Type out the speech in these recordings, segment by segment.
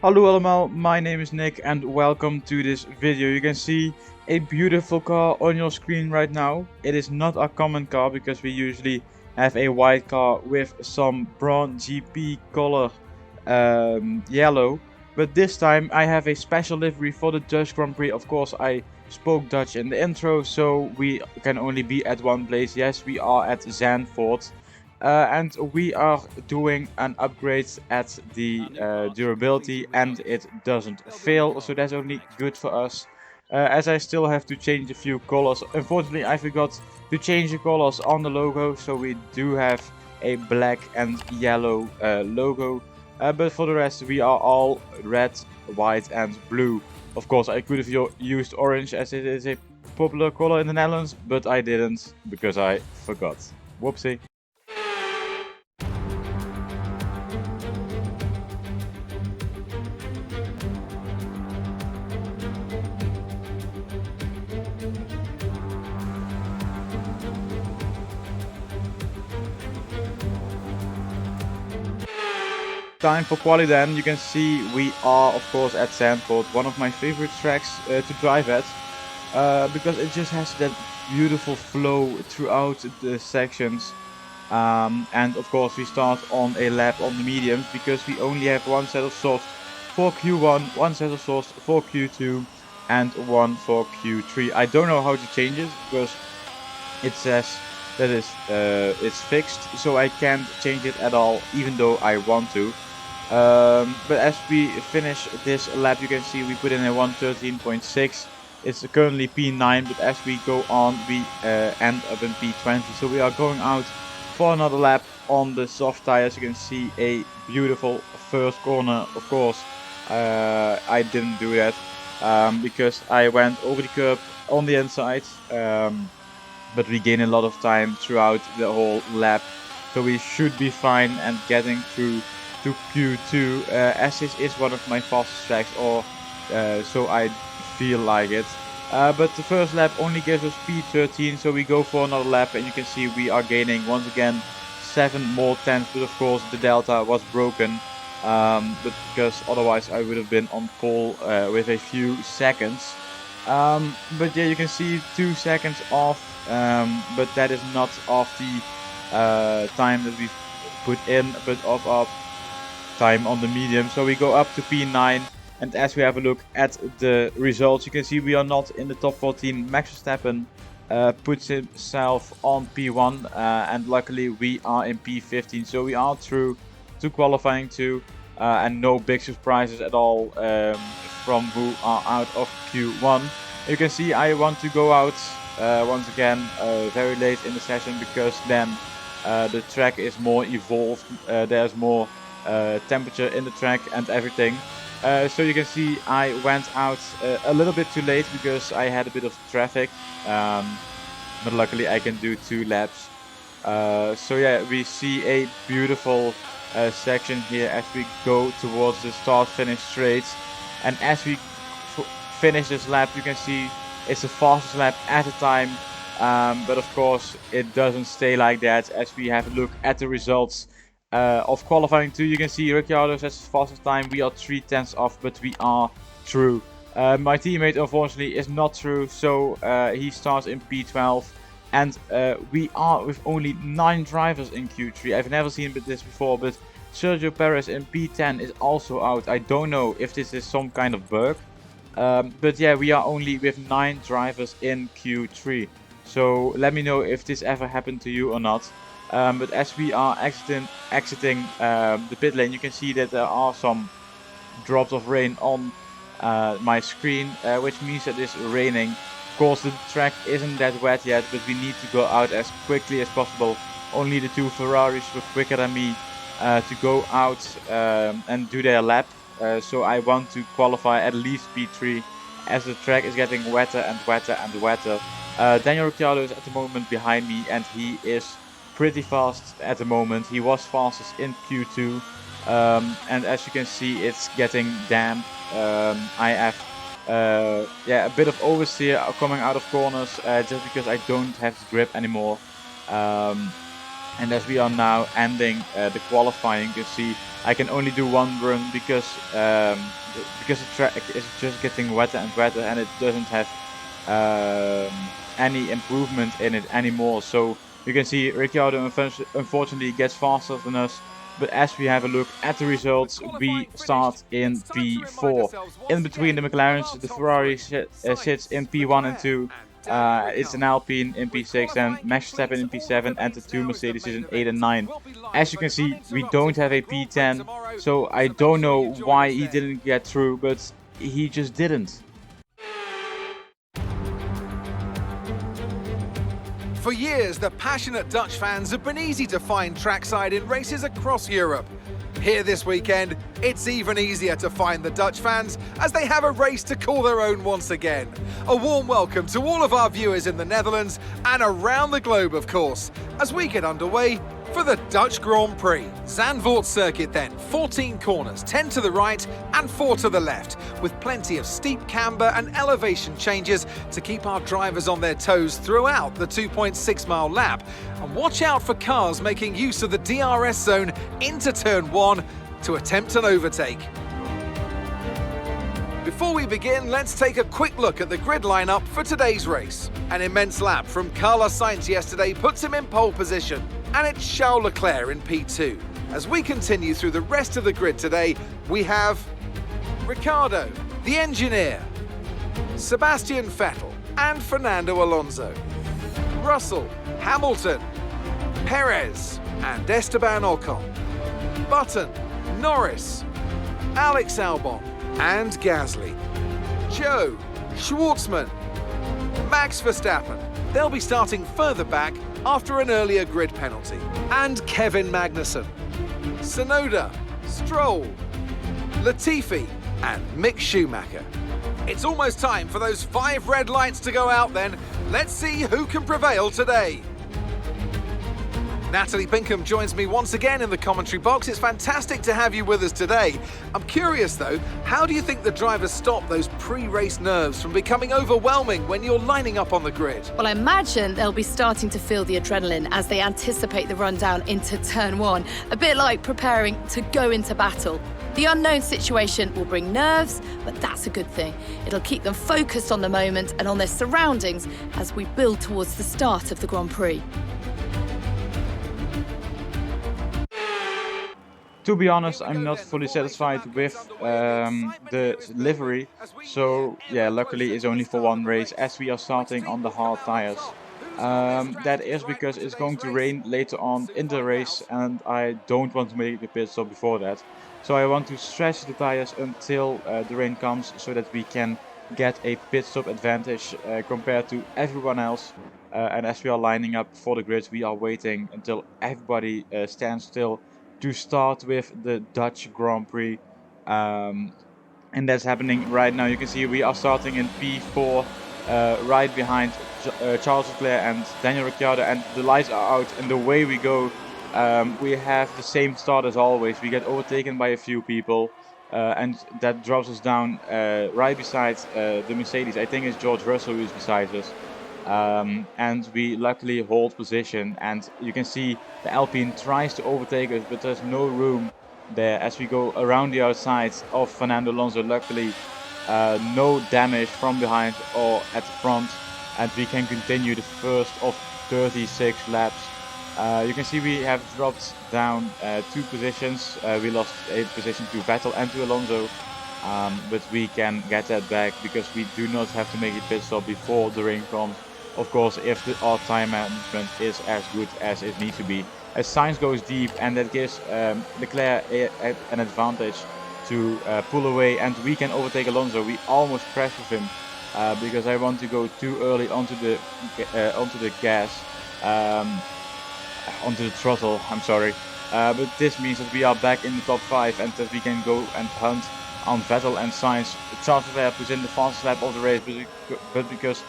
Hallo allemaal, my name is Nick and welcome to this video. You can see a beautiful car on your screen right now. It is not a common car because we usually have a white car with some brown GP color yellow. But this time I have a special livery for the Dutch Grand Prix. Of course I spoke Dutch in the intro, so we can only be at one place. Yes, we are at Zandvoort. And we are doing an upgrade at the durability and it doesn't fail, so that's only good for us. As I still have to change a few colors. Unfortunately, I forgot to change the colors on the logo, so we do have a black and yellow logo. But for the rest, we are all red, white and blue. Of course, I could have used orange as it is a popular color in the Netherlands, but I didn't because I forgot. Whoopsie. Time for quali then. You can see we are of course at Zandvoort, one of my favorite tracks to drive at, because it just has that beautiful flow throughout the sections. And of course we start on a lap on the mediums because we only have one set of soft for Q1, one set of soft for Q2 and one for Q3. I don't know how to change it because it says that it's fixed, so I can't change it at all even though I want to. But as we finish this lap, you can see we put in a 113.6. It's currently P9, but as we go on, we end up in P20. So we are going out for another lap on the soft tires. You can see a beautiful first corner. Of course, I didn't do that because I went over the curb on the inside. But we gain a lot of time throughout the whole lap. So we should be fine and getting through to Q2 as this is one of my fastest tracks, or so I feel like it. But the first lap only gives us P13, so we go for another lap and you can see we are gaining once again 7 more tenths, but of course the delta was broken. But because otherwise I would have been on pole with a few seconds. But yeah, you can see 2 seconds off, but that is not off the time that we put in, but off our time on the medium. So we go up to P9, and as we have a look at the results, you can see we are not in the top 14. Max Verstappen puts himself on P1, and luckily we are in P15, so we are through to qualifying 2, and no big surprises at all from who are out of Q1. You can see I want to go out once again very late in the session because then the track is more evolved, there's more temperature in the track and everything. So you can see I went out a little bit too late because I had a bit of traffic, but luckily I can do 2 laps. So yeah, we see a beautiful section here as we go towards the start-finish straight, and as we finish this lap you can see it's the fastest lap at the time, but of course it doesn't stay like that. As we have a look at the results of qualifying 2, you can see Ricciardo has his fastest time. We are 3 tenths off, but we are through. My teammate unfortunately is not through, so he starts in P12, and we are with only 9 drivers in Q3. I've never seen this before, but Sergio Perez in P10 is also out. I don't know if this is some kind of bug. But yeah, we are only with 9 drivers in Q3. So let me know if this ever happened to you or not. But as we are exiting the pit lane, you can see that there are some drops of rain on my screen, which means that it's raining. Of course, the track isn't that wet yet, but we need to go out as quickly as possible. Only the 2 Ferraris were quicker than me to go out and do their lap. So I want to qualify at least P3 as the track is getting wetter and wetter and wetter. Daniel Ricciardo is at the moment behind me and he is pretty fast at the moment. He was fastest in Q2, and as you can see it's getting damp. I have a bit of oversteer coming out of corners just because I don't have the grip anymore. And as we are now ending the qualifying, you can see I can only do one run because the track is just getting wetter and wetter, and it doesn't have any improvement in it anymore. So you can see Ricciardo unfortunately gets faster than us. But as we have a look at the results, we start in P4. In between the McLarens, the Ferrari sits in P1 and 2. It's an Alpine in P6 and Max Verstappen in P7 and the two Mercedes in 8 and 9. As you can see, we don't have a P10, so I don't know why he didn't get through, but he just didn't. For years, the passionate Dutch fans have been easy to find trackside in races across Europe. Here this weekend, it's even easier to find the Dutch fans as they have a race to call their own once again. A warm welcome to all of our viewers in the Netherlands and around the globe, of course, as we get underway for the Dutch Grand Prix. Zandvoort circuit then, 14 corners, 10 to the right and 4 to the left, with plenty of steep camber and elevation changes to keep our drivers on their toes throughout the 2.6-mile lap. And watch out for cars making use of the DRS zone into turn 1 to attempt an overtake. Before we begin, let's take a quick look at the grid lineup for today's race. An immense lap from Carlos Sainz yesterday puts him in pole position, and it's Charles Leclerc in P2. As we continue through the rest of the grid today, we have Ricciardo, the engineer, Sebastian Vettel and Fernando Alonso, Russell, Hamilton, Perez and Esteban Ocon, Button, Norris, Alex Albon and Gasly, Joe, Schwartzman, Max Verstappen. They'll be starting further back after an earlier grid penalty. And Kevin Magnussen, Tsunoda, Stroll, Latifi and Mick Schumacher. It's almost time for those 5 red lights to go out then. Let's see who can prevail today. Natalie Pinkham joins me once again in the commentary box. It's fantastic to have you with us today. I'm curious though, how do you think the drivers stop those pre-race nerves from becoming overwhelming when you're lining up on the grid? Well, I imagine they'll be starting to feel the adrenaline as they anticipate the rundown into turn 1, a bit like preparing to go into battle. The unknown situation will bring nerves, but that's a good thing. It'll keep them focused on the moment and on their surroundings as we build towards the start of the Grand Prix. To be honest, I'm not fully satisfied with the livery, so yeah, luckily it's only for one race as we are starting on the hard tires. That is because it's going to rain later on in the race and I don't want to make a pit stop before that. So I want to stretch the tires until the rain comes so that we can get a pit stop advantage compared to everyone else. And as we are lining up for the grids, we are waiting until everybody stands still to start with the Dutch Grand Prix, and that's happening right now. You can see we are starting in P4, right behind Charles Leclerc and Daniel Ricciardo, and the lights are out and the way we go, we have the same start as always. We get overtaken by a few people, and that drops us down right beside the Mercedes. I think it's George Russell who's beside us. And we luckily hold position, and you can see the Alpine tries to overtake us, but there's no room there as we go around the outside of Fernando Alonso. Luckily no damage from behind or at the front, and we can continue the first of 36 laps. You can see we have dropped down 2 positions. We lost a position to Vettel and to Alonso, but we can get that back because we do not have to make a pit stop before the rain comes. Of course, if our time management is as good as it needs to be. As Sainz goes deep, and that gives Leclerc an advantage to pull away, and we can overtake Alonso. We almost crashed with him because I want to go too early onto the gas, onto the throttle. I'm sorry, but this means that we are back in the top 5 and that we can go and hunt on Vettel and Sainz. Charles Leclerc was in the fastest lap of the race, but because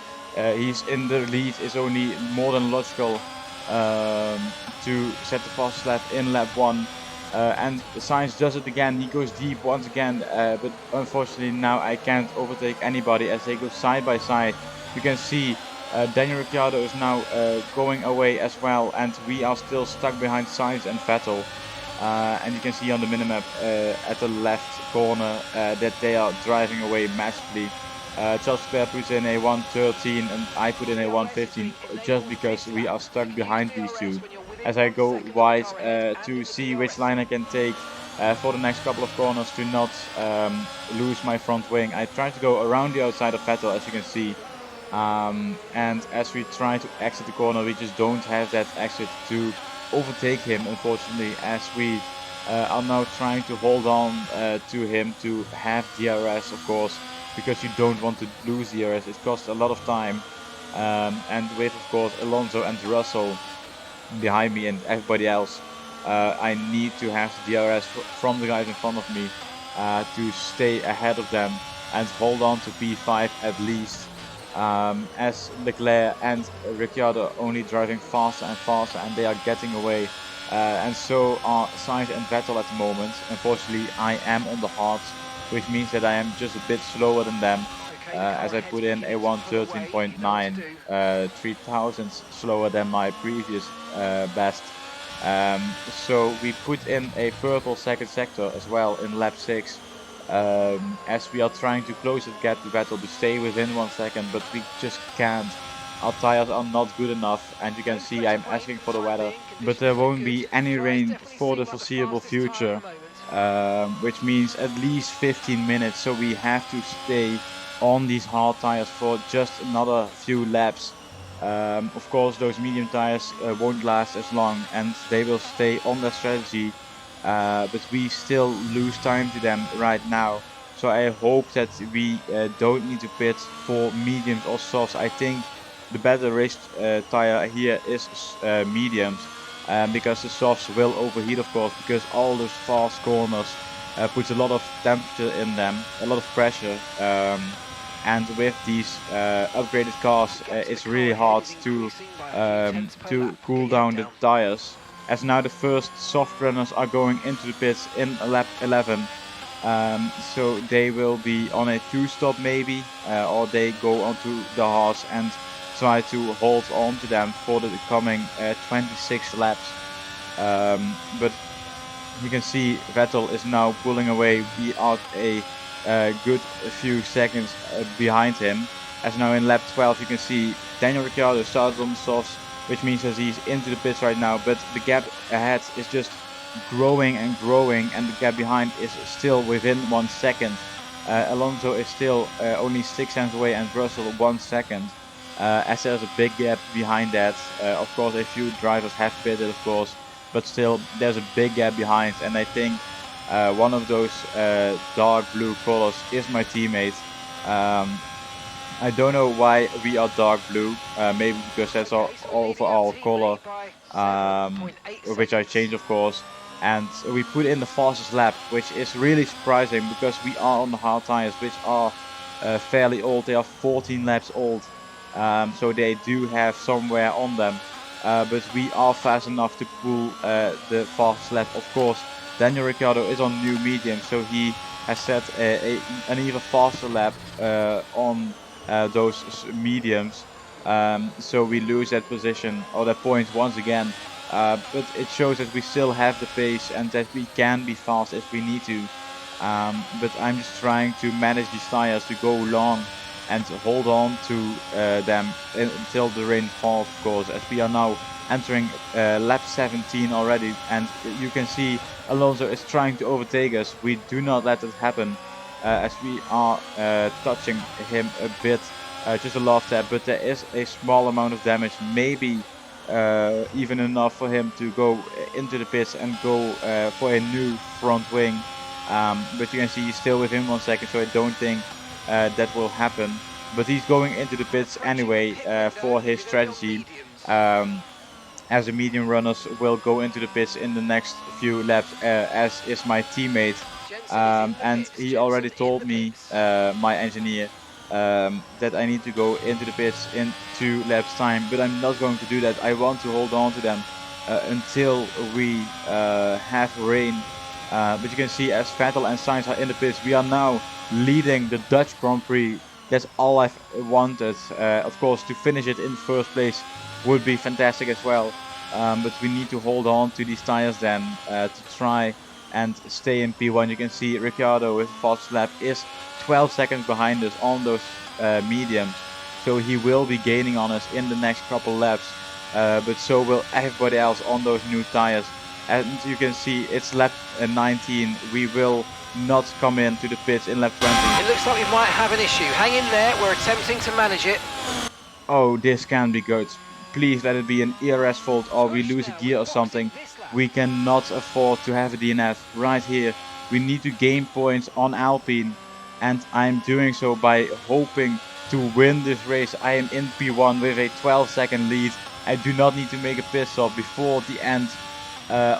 he's in the lead, is only more than logical to set the fastest lap in lap 1. And Sainz does it again. He goes deep once again, but unfortunately now I can't overtake anybody as they go side by side. You can see Daniel Ricciardo is now going away as well, and we are still stuck behind Sainz and Vettel. And you can see on the minimap at the left corner that they are driving away massively. Charles Leclerc puts in a 113 and I put in a 115 just because we are stuck behind these two. As I go wide to see which line I can take for the next couple of corners to not lose my front wing. I try to go around the outside of Vettel, as you can see. And as we try to exit the corner, we just don't have that exit to overtake him, unfortunately, as we are now trying to hold on to him to have DRS, of course, because you don't want to lose DRS. It costs a lot of time. And with, of course, Alonso and Russell behind me and everybody else, I need to have the DRS from the guys in front of me to stay ahead of them and hold on to P5 at least. As Leclerc and Ricciardo only driving faster and faster, and they are getting away. And so are Sainz and Vettel at the moment. Unfortunately, I am on the hards, which means that I am just a bit slower than them. As I put in a 113.9, 3 slower than my previous best. So we put in a purple second sector as well in lap 6. As we are trying to close the gap to Vettel to stay within 1 second, but we just can't. Our tires are not good enough, and you can see I'm asking for the weather, but there won't be any rain for the foreseeable future, which means at least 15 minutes, so we have to stay on these hard tires for just another few laps. Of course, those medium tires won't last as long, and they will stay on their strategy. But we still lose time to them right now. So I hope that we don't need to pit for mediums or softs. I think the better race tire here is mediums, because the softs will overheat, of course, because all those fast corners puts a lot of temperature in them, a lot of pressure. And with these upgraded cars, it's really hard to cool down the tires. As now the first soft runners are going into the pits in lap 11. So they will be on a 2-stop maybe, or they go onto the hards and try to hold on to them for the coming 26 laps. But you can see Vettel is now pulling away. We are a good few seconds behind him. As now in lap 12 you can see Daniel Ricciardo started on the softs, which means that he's into the pits right now, but the gap ahead is just growing and growing, and the gap behind is still within 1 second. Alonso is still only 6 seconds away, and Russell 1 second. As there's a big gap behind that. Of course, a few drivers have pitted, of course, but still there's a big gap behind, and I think one of those dark blue colors is my teammate. I don't know why we are dark blue, maybe because that's our overall color, which I changed, of course. And we put in the fastest lap, which is really surprising because we are on the hard tires, which are fairly old. They are 14 laps old, so they do have somewhere on them. But we are fast enough to pull the fastest lap, of course. Daniel Ricciardo is on new medium, so he has set an even faster lap on those mediums. So we lose that position or that point once again. But it shows that we still have the pace and that we can be fast if we need to. But I'm just trying to manage these tires to go long and hold on to them until the rain falls, of course, as we are now entering lap 17 already, and you can see Alonso is trying to overtake us. We do not let it happen, as we are touching him a bit, just a love tap, but there is a small amount of damage, maybe even enough for him to go into the pits and go for a new front wing. But you can see he's still within 1 second, so I don't think that will happen. But he's going into the pits anyway for his strategy, as the medium runners will go into the pits in the next few laps, as is my teammate. And he already told me, my engineer, that I need to go into the pits in 2 laps time, but I'm not going to do that. I want to hold on to them until we have rain. But you can see as Vettel and Sainz are in the pits, we are now leading the Dutch Grand Prix That's all I've wanted. Of course, to finish it in first place would be fantastic as well. But we need to hold on to these tires then to try and stay in P1. You can see Ricciardo with a fast lap is 12 seconds behind us on those mediums. So he will be gaining on us in the next couple laps. But so will everybody else on those new tires. And you can see it's lap 19. We will not come into the pits in lap 20. It looks like we might have an issue. Hang in there, we're attempting to manage it. Oh, this can't be good. Please let it be an ERS fault or we lose a gear or something. We cannot afford to have a DNF right here. We need to gain points on Alpine. And I'm doing so by hoping to win this race. I am in P1 with a 12-second lead. I do not need to make a pit stop before the end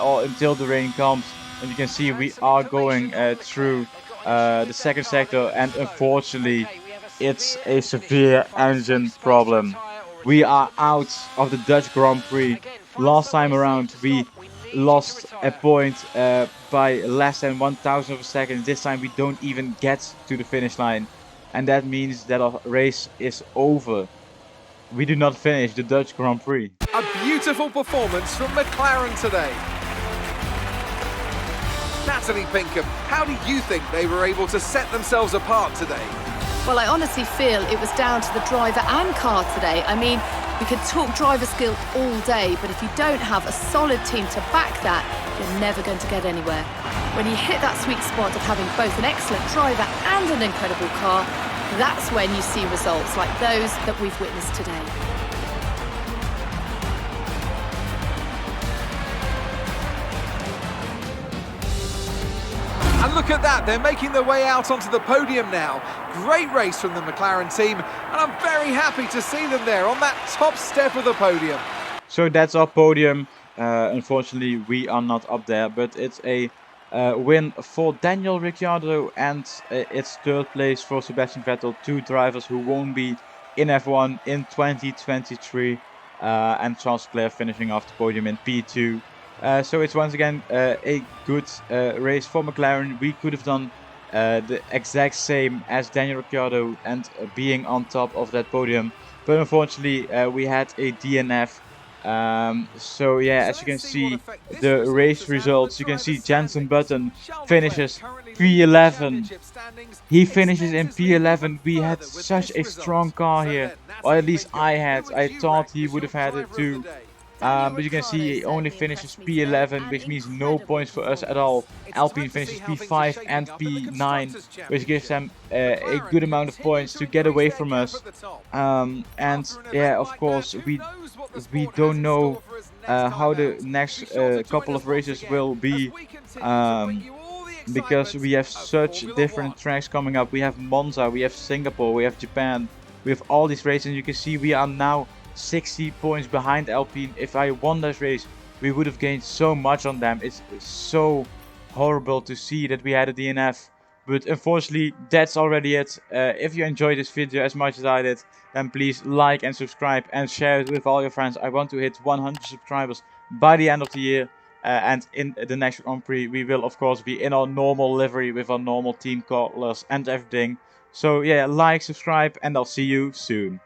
or until the rain comes. And you can see we are going through the second sector, and unfortunately it's a severe engine problem. We are out of the Dutch Grand Prix. Last time around we lost a point by less than 1,000 of a second. This time we don't even get to the finish line, and that means that our race is over. We do not finish the Dutch Grand Prix. A beautiful performance from McLaren today. Natalie Pinkham, how do you think they were able to set themselves apart today? Well, I honestly feel it was down to the driver and car today. I mean, we could talk driver skill all day, but if you don't have a solid team to back that, you're never going to get anywhere. When you hit that sweet spot of having both an excellent driver and an incredible car, that's when you see results like those that we've witnessed today. And look at that, they're making their way out onto the podium now. Great race from the McLaren team, and I'm very happy to see them there on that top step of the podium. So that's our podium. Unfortunately, we are not up there, but it's a win for Daniel Ricciardo, and it's third place for Sebastian Vettel, two drivers who won't be in F1 in 2023, and Charles Leclerc finishing off the podium in P2. So it's once again a good race for McLaren. We could have done the exact same as Daniel Ricciardo and being on top of that podium, but unfortunately we had a DNF. So yeah, as you can see the race results, you can see Jenson Button finishes P11. He finishes in P11. We had such a strong car here, or at least I had. I thought he would have had it too. But you can see he only finishes P11, which means no points for us at all. Alpine finishes P5 and P9, which gives them a good amount of points to get away from us. And yeah, of course, we don't know how the next couple of races will be, because we have such different tracks coming up. We have Monza, we have Singapore, we have Japan, we have all these races, and you can see we are now 60 points behind Alpine. If I won this race, we would have gained so much on them. It's so horrible to see that we had a DNF. But unfortunately, that's already it. If you enjoyed this video as much as I did, then please like and subscribe and share it with all your friends. I want to hit 100 subscribers by the end of the year. And in the next Grand Prix, we will of course be in our normal livery with our normal team colors and everything. So yeah, like, subscribe, and I'll see you soon.